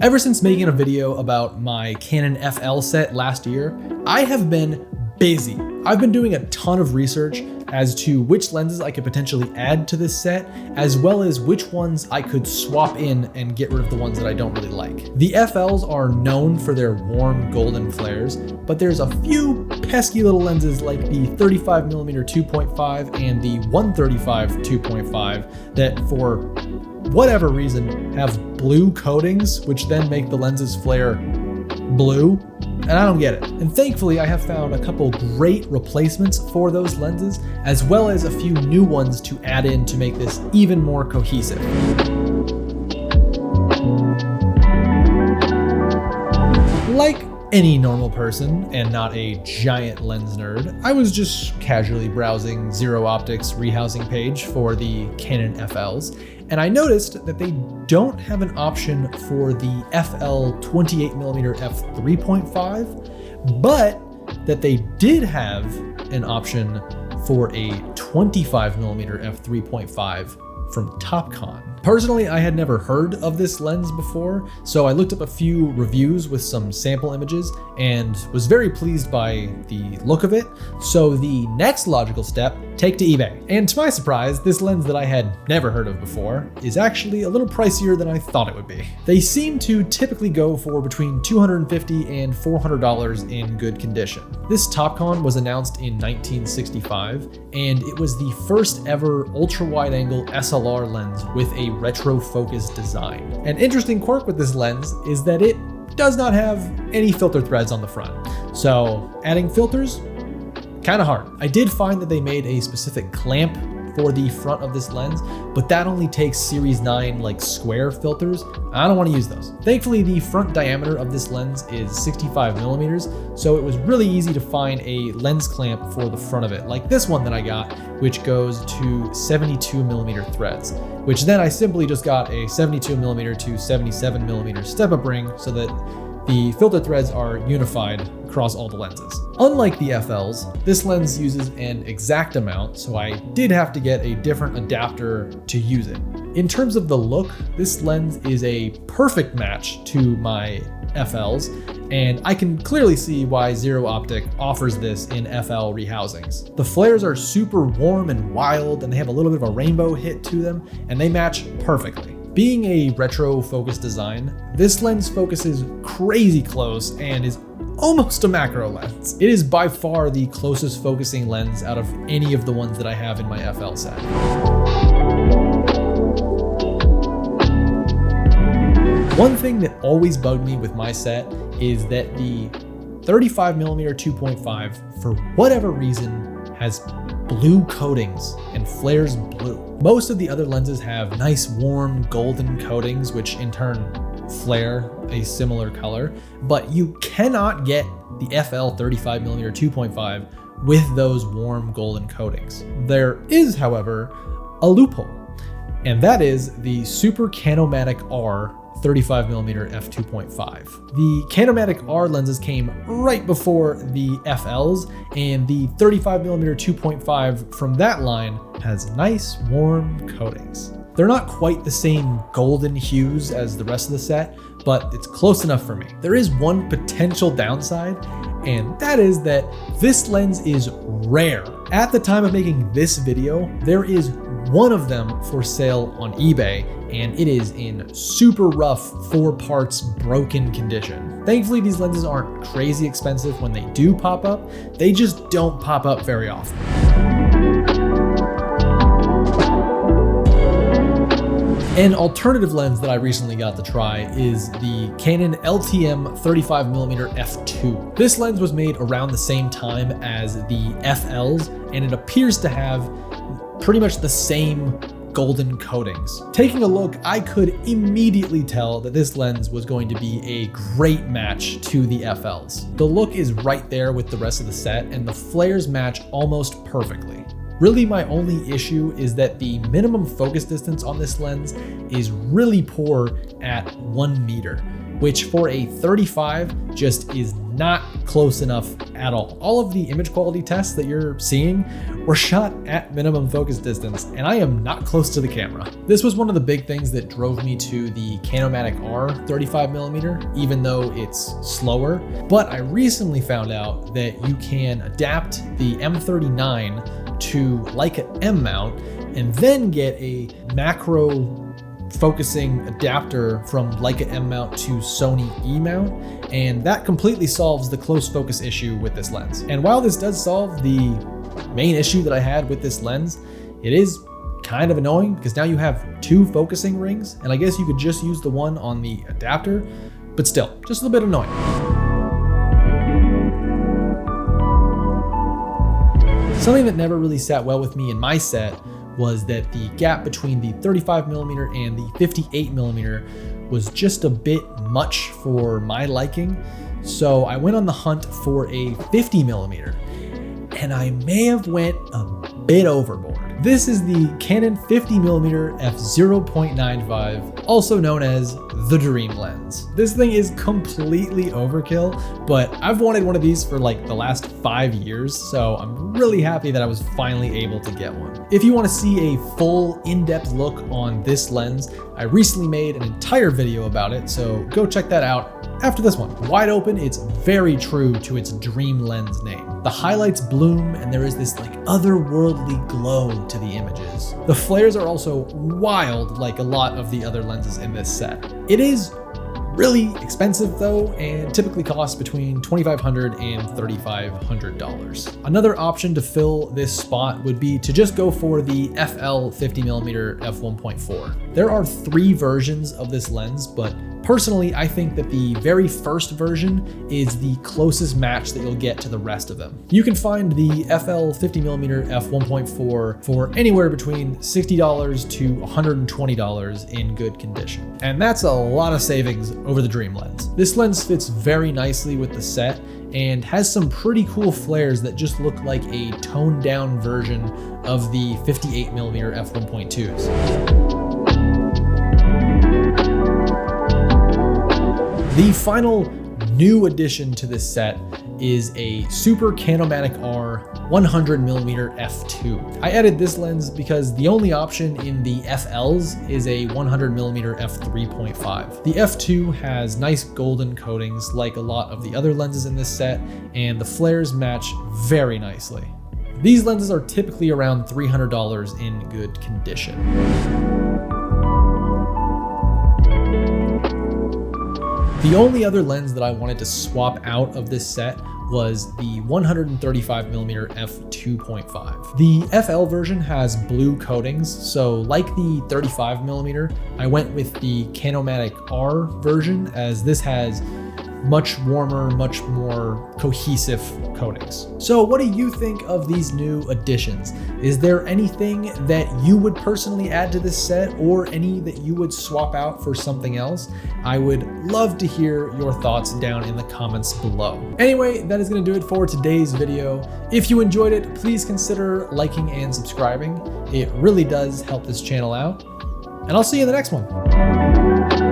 Ever since making a video about my Canon FL set last year, I have been busy. I've been doing a ton of research as to which lenses I could potentially add to this set, as well as which ones I could swap in and get rid of the ones that I don't really like. The FLs are known for their warm golden flares, but there's a few pesky little lenses like the 35mm 2.5 and the 135 2.5 that for whatever reason have blue coatings, which then make the lenses flare blue, and I don't get it. And thankfully I have found a couple great replacements for those lenses, as well as a few new ones to add in to make this even more cohesive. Like any normal person and not a giant lens nerd, I was just casually browsing Zero Optics rehousing page for the Canon FLs, and I noticed that they don't have an option for the FL 28mm f3.5, but that they did have an option for a 25mm f3.5 from Topcon. Personally, I had never heard of this lens before, so I looked up a few reviews with some sample images and was very pleased by the look of it. So the next logical step, take to eBay. And to my surprise, this lens that I had never heard of before is actually a little pricier than I thought it would be. They seem to typically go for between $250 and $400 in good condition. This Topcon was announced in 1965, and it was the first ever ultra-wide-angle SLR lens with a retro-focused design. An interesting quirk with this lens is that it does not have any filter threads on the front. So adding filters, kind of hard. I did find that they made a specific clamp for the front of this lens, but that only takes Series 9 like square filters. I don't want to use those. Thankfully, the front diameter of this lens is 65mm, so it was really easy to find a lens clamp for the front of it, like this one that I got, which goes to 72mm threads, which then I simply just got a 72mm to 77mm step-up ring so that the filter threads are unified across all the lenses. Unlike the FLs, this lens uses an exact amount, so I did have to get a different adapter to use it. In terms of the look, this lens is a perfect match to my FLs, and I can clearly see why Zero Optic offers this in FL rehousings. The flares are super warm and wild, and they have a little bit of a rainbow hit to them, and they match perfectly. Being a retro-focused design, this lens focuses crazy close and is almost a macro lens. It is by far the closest focusing lens out of any of the ones that I have in my FL set. One thing that always bugged me with my set is that the 35mm 2.5, for whatever reason, has blue coatings and flares blue. Most of the other lenses have nice warm golden coatings, which in turn flare a similar color, but you cannot get the FL 35mm 2.5 with those warm golden coatings. There is, however, a loophole, and that is the Super Canomatic R 35mm f2.5. The Canomatic R lenses came right before the FLs, and the 35mm 2.5 from that line has nice warm coatings. They're not quite the same golden hues as the rest of the set, but it's close enough for me. There is one potential downside, and that is that this lens is rare. At the time of making this video, there is one of them for sale on eBay, and it is in super rough 4 parts broken condition. Thankfully, these lenses aren't crazy expensive when they do pop up. They just don't pop up very often. An alternative lens that I recently got to try is the Canon LTM 35mm f2. This lens was made around the same time as the FLs, and it appears to have pretty much the same golden coatings. Taking a look, I could immediately tell that this lens was going to be a great match to the FLs. The look is right there with the rest of the set, and the flares match almost perfectly. Really, my only issue is that the minimum focus distance on this lens is really poor at 1 meter, which for a 35 just is not close enough at all. All of the image quality tests that you're seeing were shot at minimum focus distance, and I am not close to the camera. This was one of the big things that drove me to the Canon R 35mm, even though it's slower. But I recently found out that you can adapt the M39 to Leica M mount and then get a macro focusing adapter from Leica M mount to Sony E mount, and that completely solves the close focus issue with this lens. And while this does solve the main issue that I had with this lens, it is kind of annoying because now you have two focusing rings, and I guess you could just use the one on the adapter, but still, just a little bit annoying. Something that never really sat well with me in my set was that the gap between the 35mm and the 58mm was just a bit much for my liking. So I went on the hunt for a 50mm, and I may have went a bit overboard. This is the Canon 50mm f/0.95, also known as the Dream Lens. This thing is completely overkill, but I've wanted one of these for like the last 5 years, so I'm really happy that I was finally able to get one. If you want to see a full in-depth look on this lens, I recently made an entire video about it, so go check that out after this one. Wide open, it's very true to its Dream Lens name. The highlights bloom, and there is this like otherworldly glow to the images. The flares are also wild like a lot of the other lenses in this set. It is really expensive though, and typically costs between $2,500 and $3,500. Another option to fill this spot would be to just go for the FL 50mm f1.4. There are 3 versions of this lens, but personally, I think that the very first version is the closest match that you'll get to the rest of them. You can find the FL 50mm f1.4 for anywhere between $60 to $120 in good condition. And that's a lot of savings over the Dream Lens. This lens fits very nicely with the set and has some pretty cool flares that just look like a toned down version of the 58mm f1.2s. The final new addition to this set is a Super Canon R 100mm f2. I added this lens because the only option in the FLs is a 100mm f3.5. The f2 has nice golden coatings like a lot of the other lenses in this set, and the flares match very nicely. These lenses are typically around $300 in good condition. The only other lens that I wanted to swap out of this set was the 135mm f2.5. The FL version has blue coatings, so like the 35mm, I went with the Canon R version, as this has much warmer, much more cohesive coatings. So what do you think of these new additions? Is there anything that you would personally add to this set, or any that you would swap out for something else? I would love to hear your thoughts down in the comments below. Anyway, that is going to do it for today's video. If you enjoyed it, please consider liking and subscribing. It really does help this channel out. And I'll see you in the next one.